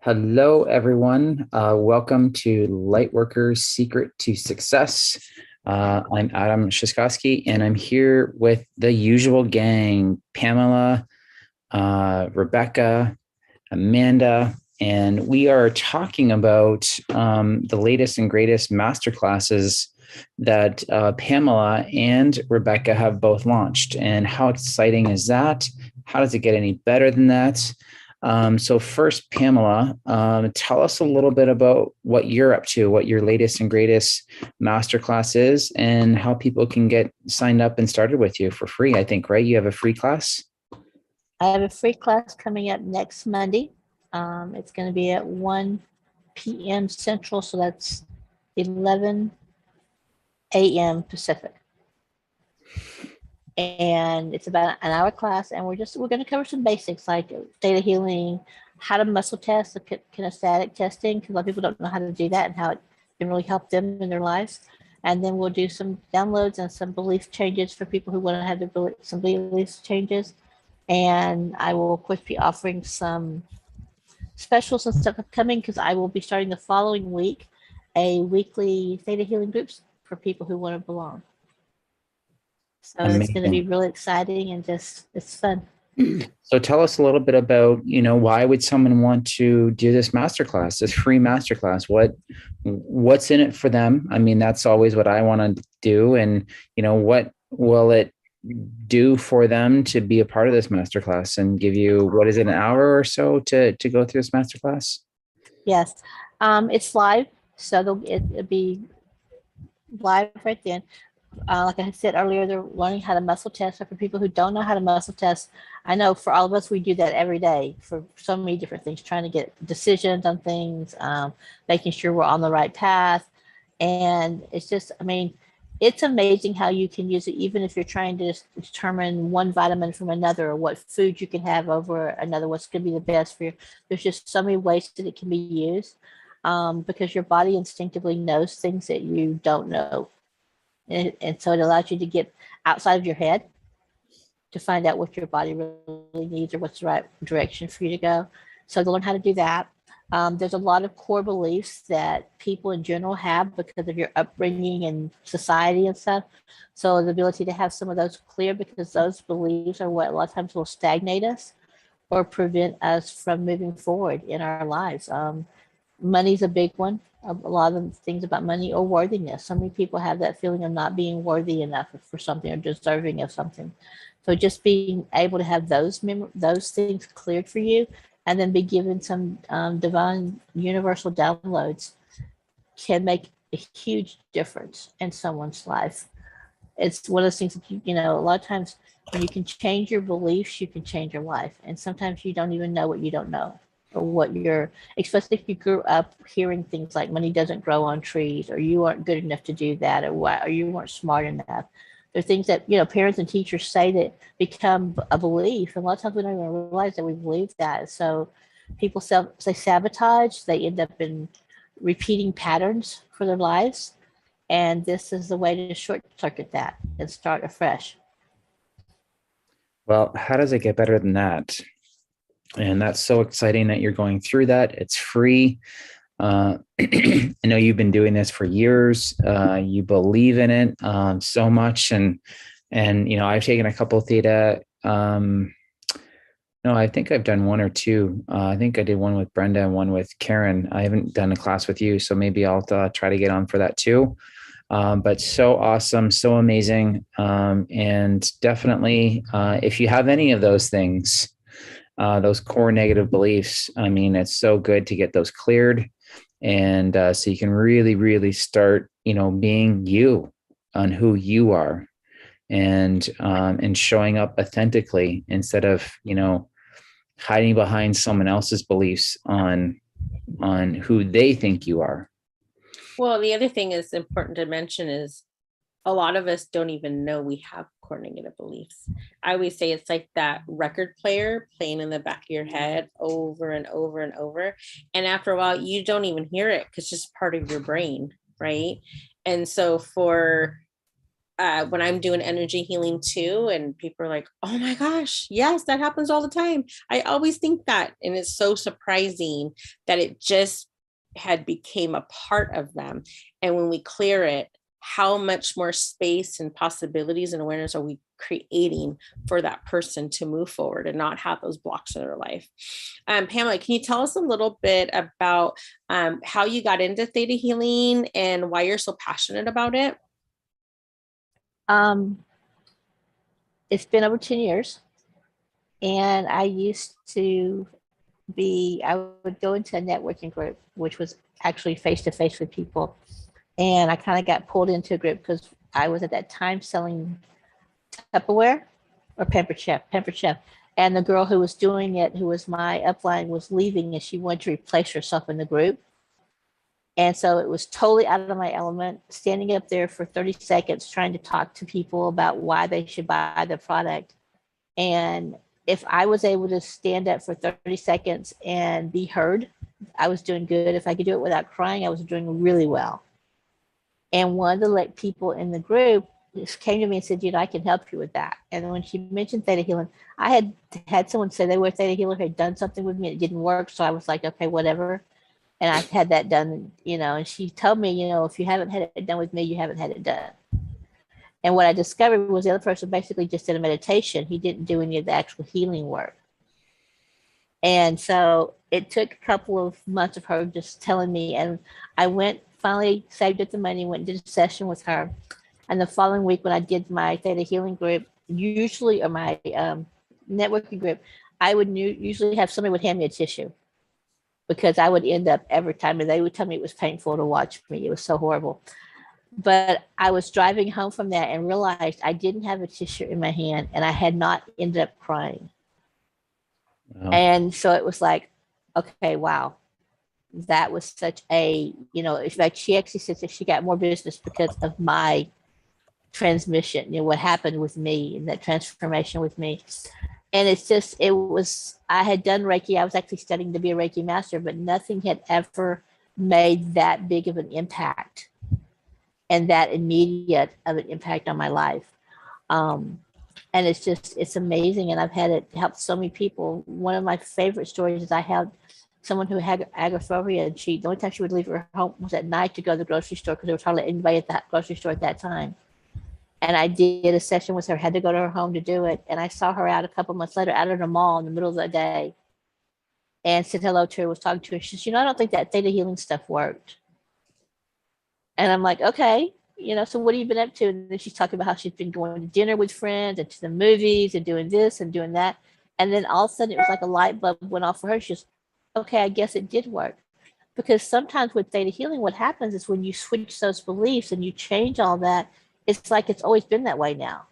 Hello, everyone. Welcome to Lightworkers Secret to Success. I'm Adam Shiskowski, and I'm here with the usual gang, Pamela, Rebecca, Amanda, and we are talking about the latest and greatest masterclasses that Pamela and Rebecca have both launched. And how exciting is that? How does it get any better than that? So first, Pamela, tell us a little bit about what you're up to, what your latest and greatest masterclass is, and how people can get signed up and started with you for free. I think, right? You have a free class? I have a free class coming up next Monday. It's going to be at 1 p.m. Central, so that's 11 a.m. Pacific. And it's about an hour class, and we're going to cover some basics like theta healing, how to muscle test, the kinesthetic testing, because a lot of people don't know how to do that and how it can really help them in their lives. And then we'll do some downloads and some belief changes for people who want to have some belief changes. And I will, of course, be offering some specials and stuff upcoming because I will be starting the following week a weekly theta healing groups for people who want to belong. So it's going to be Amazing. really exciting and it's fun. So tell us a little bit about, why would someone want to do this masterclass, this free masterclass? What's in it for them? I mean, that's always what I want to do. And, what will it do for them to be a part of this masterclass and give you, what is it, an hour or so to go through this masterclass? Yes. It's live. So it'll be live right then. Like I said earlier, they're learning how to muscle test. So for people who don't know how to muscle test, I know for all of us, we do that every day for so many different things, trying to get decisions on things, making sure we're on the right path. And it's just, I mean, it's amazing how you can use it, even if you're trying to determine one vitamin from another or what food you can have over another, what's going to be the best for you. There's just so many ways that it can be used because your body instinctively knows things that you don't know. And so it allows you to get outside of your head to find out what your body really needs or what's the right direction for you to go. So to learn how to do that. There's a lot of core beliefs that people in general have because of your upbringing and society and stuff. So the ability to have some of those clear, because those beliefs are what a lot of times will stagnate us or prevent us from moving forward in our lives. Money's a big one. A lot of the things about money or worthiness. So many people have that feeling of not being worthy enough for something or deserving of something. So just being able to have those things cleared for you, and then be given some divine universal downloads, can make a huge difference in someone's life. It's one of those things that a lot of times when you can change your beliefs, you can change your life. And sometimes you don't even know what you don't know, or what you're, especially if you grew up hearing things like money doesn't grow on trees, or you aren't good enough to do that, or you weren't smart enough. There are things that parents and teachers say that become a belief, and a lot of times we don't even realize that we believe that. So people say sabotage, they end up in repeating patterns for their lives, and this is the way to short circuit that and start afresh. Well, how does it get better than that? And that's so exciting that you're going through that. It's free. I know you've been doing this for years. You believe in it so much, and I've taken a couple of theta. No, I think I've done one or two. I think I did one with Brenda and one with Karen. I haven't done a class with you, so maybe I'll try to get on for that too. But so awesome, so amazing, and definitely, if you have any of those things, those core negative beliefs, I mean, it's so good to get those cleared. And so you can really, really start, being you on who you are, and showing up authentically instead of, hiding behind someone else's beliefs on who they think you are. Well, the other thing is important to mention is a lot of us don't even know we have core negative beliefs. I always say it's like that record player playing in the back of your head over and over and over. And after a while, you don't even hear it because it's just part of your brain, right? And so for when I'm doing energy healing too, and people are like, oh my gosh, yes, that happens all the time. I always think that. And it's so surprising that it just had became a part of them. And when we clear it, how much more space and possibilities and awareness are we creating for that person to move forward and not have those blocks in their life? Pamela, can you tell us a little bit about how you got into theta healing and why you're so passionate about it? It's been over 10 years, and I used to I would go into a networking group, which was actually face to face with people. And I kind of got pulled into a group because I was at that time selling Tupperware or Pampered Chef. And the girl who was doing it, who was my upline, was leaving and she wanted to replace herself in the group. And so it was totally out of my element, standing up there for 30 seconds trying to talk to people about why they should buy the product. And if I was able to stand up for 30 seconds and be heard, I was doing good. If I could do it without crying, I was doing really well. And one of the people in the group just came to me and said, I can help you with that. And when she mentioned theta healing, I had someone say they were a theta healer, had done something with me, and it didn't work. So I was like, okay, whatever. And I had that done, and she told me, if you haven't had it done with me, you haven't had it done. And what I discovered was the other person basically just did a meditation. He didn't do any of the actual healing work. And so it took a couple of months of her just telling me, and I finally saved up the money, went and did a session with her. And the following week when I did my theta healing group, usually, or my networking group, I would usually have somebody would hand me a tissue, because I would end up every time, and they would tell me it was painful to watch me. It was so horrible. But I was driving home from that and realized I didn't have a tissue in my hand, and I had not ended up crying. Wow. And so it was like, okay, wow. That was such a, it's like she actually said that she got more business because of my transmission, what happened with me and that transformation with me. And it's just, I had done Reiki. I was actually studying to be a Reiki master, but nothing had ever made that big of an impact and that immediate of an impact on my life. And it's amazing. And I've had it help so many people. One of my favorite stories is I had someone who had agoraphobia, and the only time she would leave her home was at night to go to the grocery store, because there was hardly anybody at that grocery store at that time. And I did a session with her, had to go to her home to do it. And I saw her out a couple months later out at a mall in the middle of the day and said hello to her, was talking to her. She said, I don't think that theta healing stuff worked. And I'm like, okay, so what have you been up to? And then she's talking about how she's been going to dinner with friends and to the movies and doing this and doing that. And then all of a sudden it was like a light bulb went off for her. She's, okay, I guess it did work. Because sometimes with theta healing, what happens is when you switch those beliefs and you change all that, it's like it's always been that way now.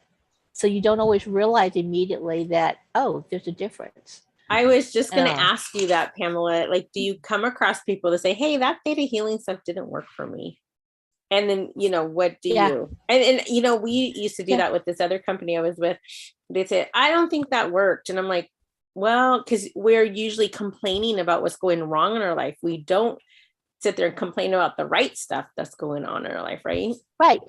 So you don't always realize immediately that, oh, there's a difference. I was just going to ask you that, Pamela. Like, do you come across people that say, hey, that theta healing stuff didn't work for me? And then, what do you? And we used to do that with this other company I was with. They said, I don't think that worked. And I'm like, well, because we're usually complaining about what's going wrong in our life. We don't sit there and complain about the right stuff that's going on in our life, right? Right.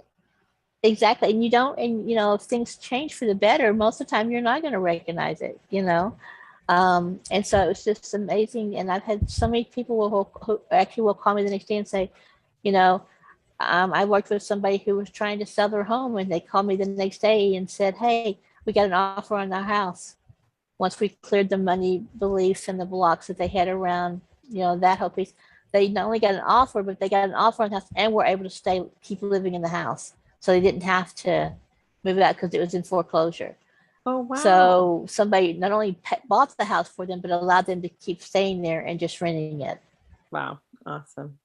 Exactly. And you don't, and if things change for the better, most of the time you're not going to recognize it, and so it's just amazing. And I've had so many people who actually will call me the next day and say, I worked with somebody who was trying to sell their home, and they called me the next day and said, hey, we got an offer on our house. Once we cleared the money beliefs and the blocks that they had around, that whole piece, they not only got an offer, but they got an offer on the house and were able to keep living in the house. So they didn't have to move out because it was in foreclosure. Oh, wow. So somebody not only bought the house for them, but allowed them to keep staying there and just renting it. Wow. Awesome.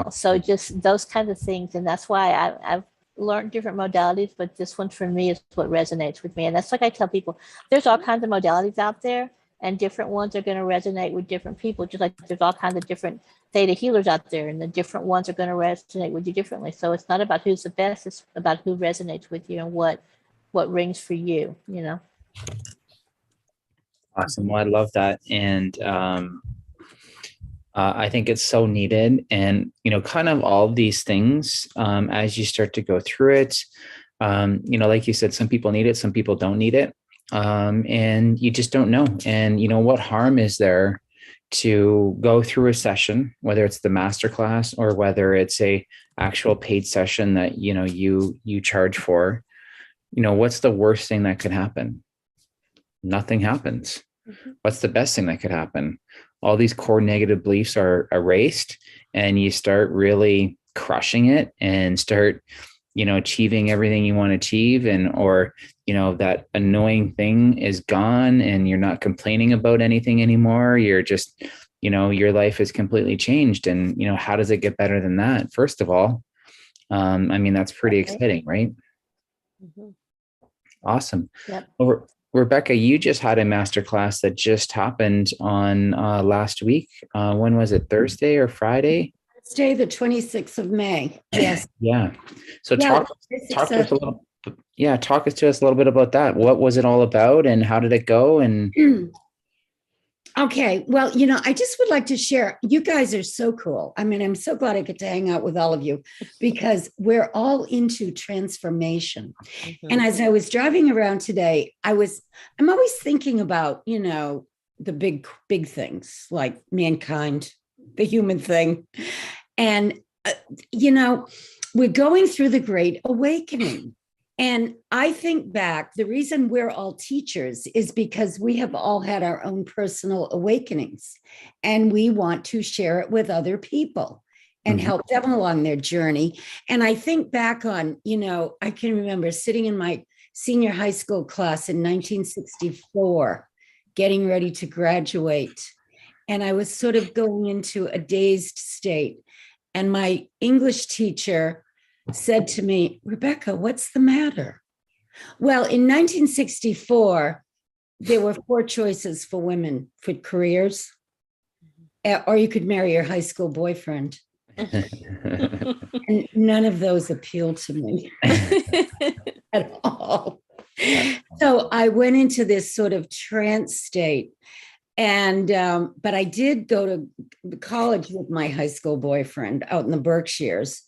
So just those kinds of things. And that's why I've learned different modalities, but this one for me is what resonates with me. And that's like I tell people, there's all kinds of modalities out there, and different ones are going to resonate with different people, just like there's all kinds of different theta healers out there, and the different ones are going to resonate with you differently. So it's not about who's the best, it's about who resonates with you and what rings for you, Awesome. Well, I love that. And I think it's so needed. And, kind of all of these things, as you start to go through it, Like you said, some people need it, some people don't need it. And you just don't know. And, what harm is there to go through a session, whether it's the masterclass or whether it's a actual paid session that, you charge for? What's the worst thing that could happen? Nothing happens. What's the best thing that could happen? All these core negative beliefs are erased, and you start really crushing it and start, achieving everything you want to achieve, or that annoying thing is gone and you're not complaining about anything anymore. You're just, your life is completely changed. And, how does it get better than that? First of all, that's pretty exciting, right? Awesome. Yep. Well, Rebecca, you just had a masterclass that just happened on last week. When was it? Thursday or Friday? Thursday, the 26th of May. Yes. Yeah. So Yeah, talk to us a little. Yeah, talk to us a little bit about that. What was it all about, and how did it go? And okay, well, I just would like to share. You guys are so cool. I'm so glad I get to hang out with all of you, because we're all into transformation. And as I was driving around today, I'm always thinking about, the big things like mankind, the human thing. And, we're going through the Great Awakening. And I think back, the reason we're all teachers is because we have all had our own personal awakenings, and we want to share it with other people and help them along their journey. And I think back on, I can remember sitting in my senior high school class in 1964, getting ready to graduate. And I was sort of going into a dazed state. And my English teacher said to me, "Rebecca, what's the matter?" Well, in 1964, there were 4 choices for women for careers, or you could marry your high school boyfriend. And none of those appealed to me at all. So I went into this sort of trance state. And, but I did go to college with my high school boyfriend out in the Berkshires.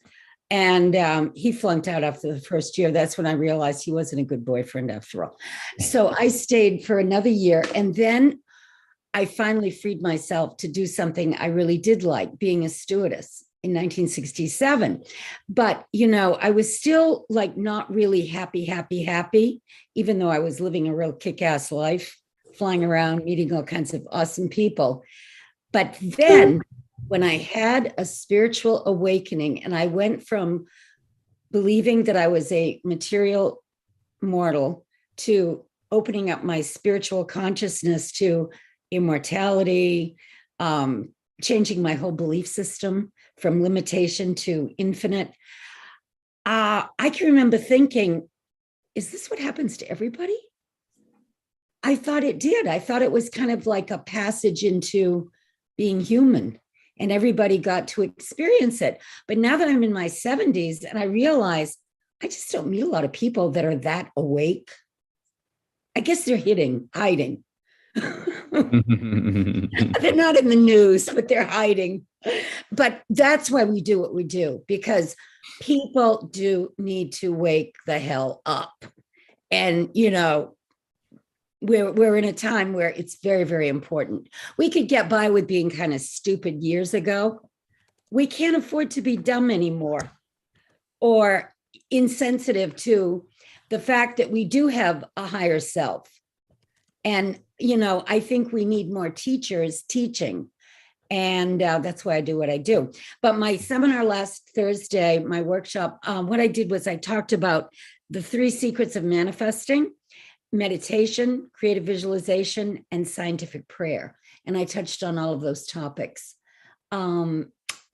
And he flunked out after the first year. That's when I realized he wasn't a good boyfriend after all. So I stayed for another year. And then I finally freed myself to do something I really did like, being a stewardess in 1967. But, I was still like not really happy, even though I was living a real kick-ass life, flying around, meeting all kinds of awesome people. But then when I had a spiritual awakening, and I went from believing that I was a material mortal to opening up my spiritual consciousness to immortality, changing my whole belief system from limitation to infinite, I can remember thinking, is this what happens to everybody? I thought it did. I thought it was kind of like a passage into being human, and everybody got to experience it. But now that I'm in my 70s, and I realize I just don't meet a lot of people that are that awake. I guess they're hiding. They're not in the news, but they're hiding. But that's why we do what we do, because people do need to wake the hell up. And, we're in a time where it's very, very important. We could get by with being kind of stupid years ago. We can't afford to be dumb anymore, or insensitive to the fact that we do have a higher self. And, I think we need more teachers teaching. And that's why I do what I do. But my seminar last Thursday, my workshop, what I did was I talked about the 3 secrets of manifesting: meditation, creative visualization, and scientific prayer. And I touched on all of those topics,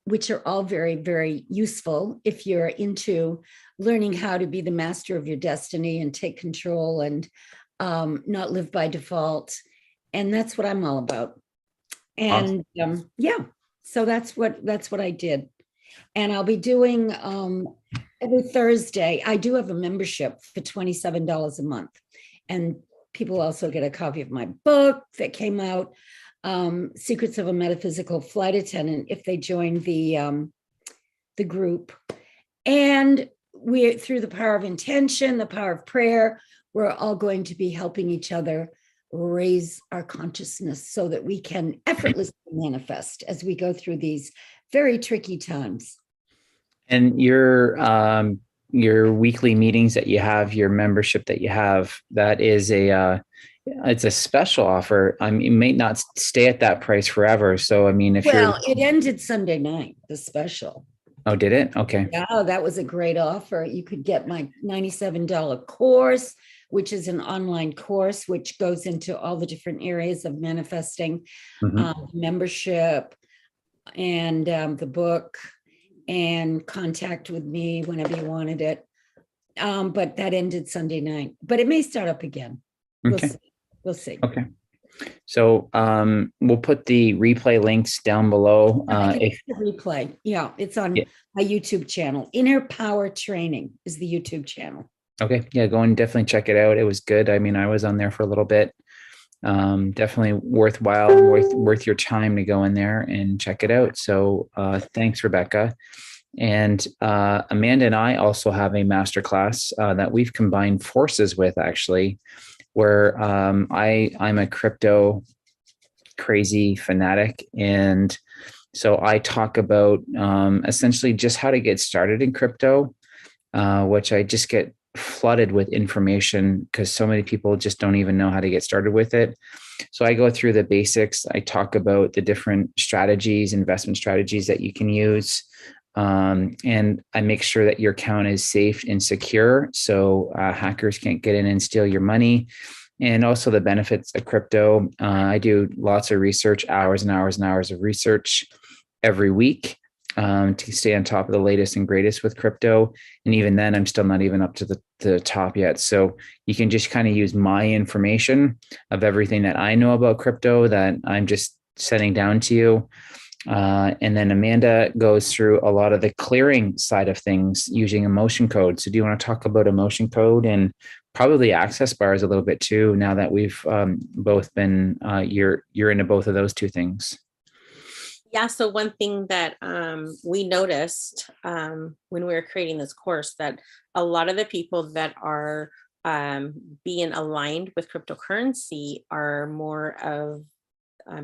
which are all very, very useful if you're into learning how to be the master of your destiny and take control and not live by default. And that's what I'm all about. And so that's what I did. And I'll be doing every Thursday. I do have a membership for $27 a month. And people also get a copy of my book that came out, Secrets of a Metaphysical Flight Attendant, if they join the group. And we, through the power of intention, the power of prayer, we're all going to be helping each other raise our consciousness so that we can effortlessly manifest as we go through these very tricky times. And your weekly meetings that you have, your membership that you have, that is it's a special offer. I mean, it may not stay at that price forever. So, I mean, it ended Sunday night, the special. Oh, did it? Okay. Yeah, that was a great offer. You could get my $97 course, which is an online course, which goes into all the different areas of manifesting, membership, and the book, and contact with me whenever you wanted it. But that ended Sunday night, but it may start up again. Okay. We'll see. Okay. So we'll put the replay links down below. The replay. Yeah, it's on my YouTube channel. Inner Power Training is the YouTube channel. Okay. Yeah, go and definitely check it out. It was good. I mean, I was on there for a little bit. Definitely worthwhile, worth your time to go in there and check it out. So thanks, Rebecca. And Amanda and I also have a masterclass that we've combined forces with, actually, where I'm a crypto crazy fanatic. And so I talk about essentially just how to get started in crypto, which I just get flooded with information because so many people just don't even know how to get started with it. So I go through the basics. I talk about the different strategies, investment strategies that you can use. And I make sure that your account is safe and secure, so hackers can't get in and steal your money. And also the benefits of crypto. I do lots of research, hours and hours and hours of research every week to stay on top of the latest and greatest with crypto. And even then, I'm still not even up to the top yet. So you can just kind of use my information of everything that I know about crypto that I'm just sending down to you. And then Amanda goes through a lot of the clearing side of things using emotion code. So do you want to talk about emotion code and probably access bars a little bit too, now that we've both been, you're into both of those two things? Yeah. So one thing that we noticed when we were creating this course, that a lot of the people that are being aligned with cryptocurrency are more of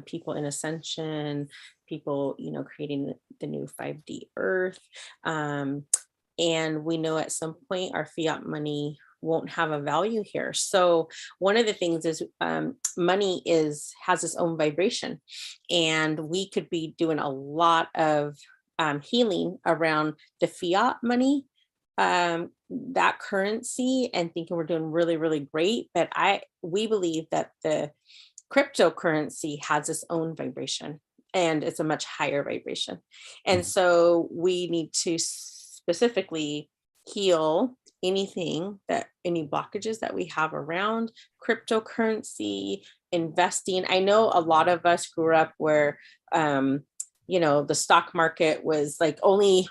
people in ascension, people, creating the new 5D earth. And we know at some point our fiat money won't have a value here. So one of the things is money has its own vibration, and we could be doing a lot of healing around the fiat money, that currency, and thinking we're doing really, really great. But we believe that the cryptocurrency has its own vibration, and it's a much higher vibration. And so we need to specifically heal any blockages that we have around cryptocurrency investing. I know a lot of us grew up where, the stock market was like only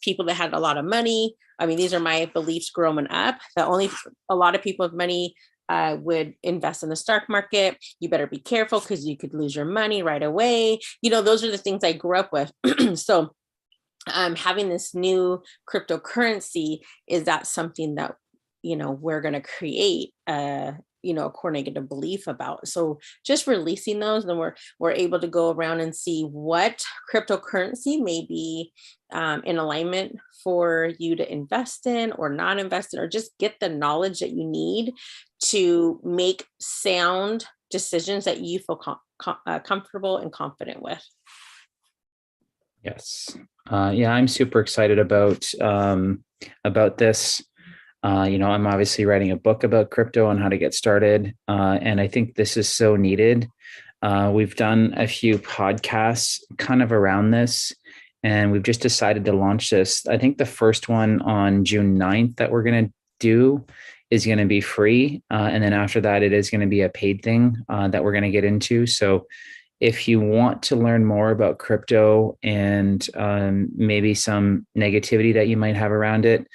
people that had a lot of money. I mean, these are my beliefs growing up, that only a lot of people with money would invest in the stock market. You better be careful because you could lose your money right away. Those are the things I grew up with. So having this new cryptocurrency, is that something that, we're going to create a core negative belief about? So just releasing those, then we're able to go around and see what cryptocurrency may be in alignment for you to invest in or not invest in, or just get the knowledge that you need to make sound decisions that you feel comfortable and confident with. Yes. I'm super excited about this. I'm obviously writing a book about crypto and how to get started. And I think this is so needed. We've done a few podcasts kind of around this, and we've just decided to launch this. I think the first one on June 9th that we're going to do is going to be free. And then after that, it is going to be a paid thing that we're going to get into. So if you want to learn more about crypto and maybe some negativity that you might have around it,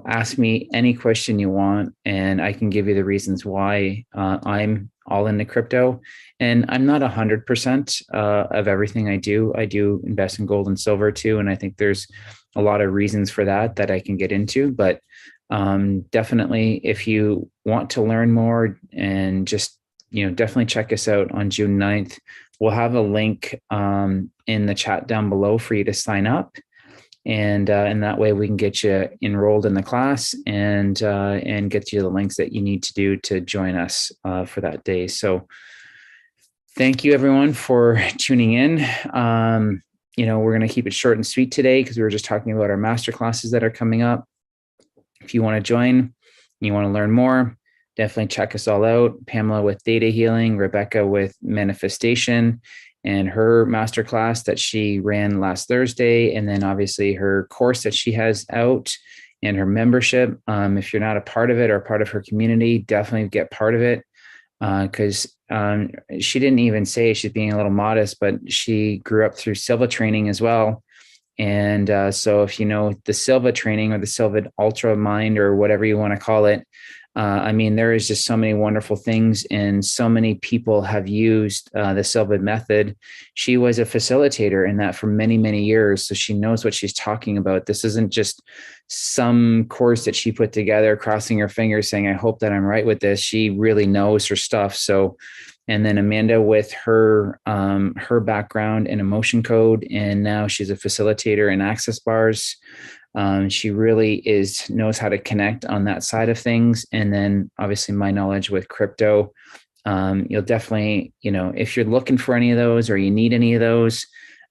ask me any question you want, and I can give you the reasons why I'm all into crypto. And I'm not 100% of everything I do. I do invest in gold and silver too. And I think there's a lot of reasons for that I can get into, but definitely if you want to learn more and just, definitely check us out on June 9th. We'll have a link in the chat down below for you to sign up. And that way we can get you enrolled in the class and get you the links that you need to do to join us for that day. So thank you everyone for tuning in. We're going to keep it short and sweet today because we were just talking about our masterclasses that are coming up. If you want to join, you want to learn more, definitely check us all out. Pamela with data healing, Rebecca with manifestation, and her masterclass that she ran last Thursday. And then obviously her course that she has out and her membership. If you're not a part of it or part of her community, definitely get part of it. Because she didn't even say, she's being a little modest, but she grew up through Silva training as well. And so if you know the Silva training or the Silva Ultra Mind or whatever you want to call it, there is just so many wonderful things, and so many people have used the Silva method. She was a facilitator in that for many, many years. So she knows what she's talking about. This isn't just some course that she put together, crossing her fingers saying, I hope that I'm right with this. She really knows her stuff. So, and then Amanda with her background in emotion code, and now she's a facilitator in access bars. She really knows how to connect on that side of things. And then obviously my knowledge with crypto, you'll definitely, if you're looking for any of those or you need any of those,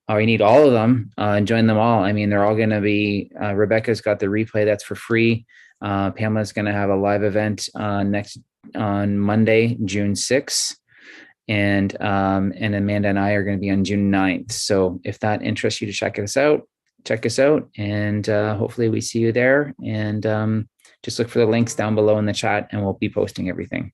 or you need all of them, join them all. They're all going to be, Rebecca's got the replay that's for free. Pamela's going to have a live event on Monday, June 6th. And Amanda and I are going to be on June 9th. So if that interests you to check us out, and hopefully we see you there. And just look for the links down below in the chat, and we'll be posting everything.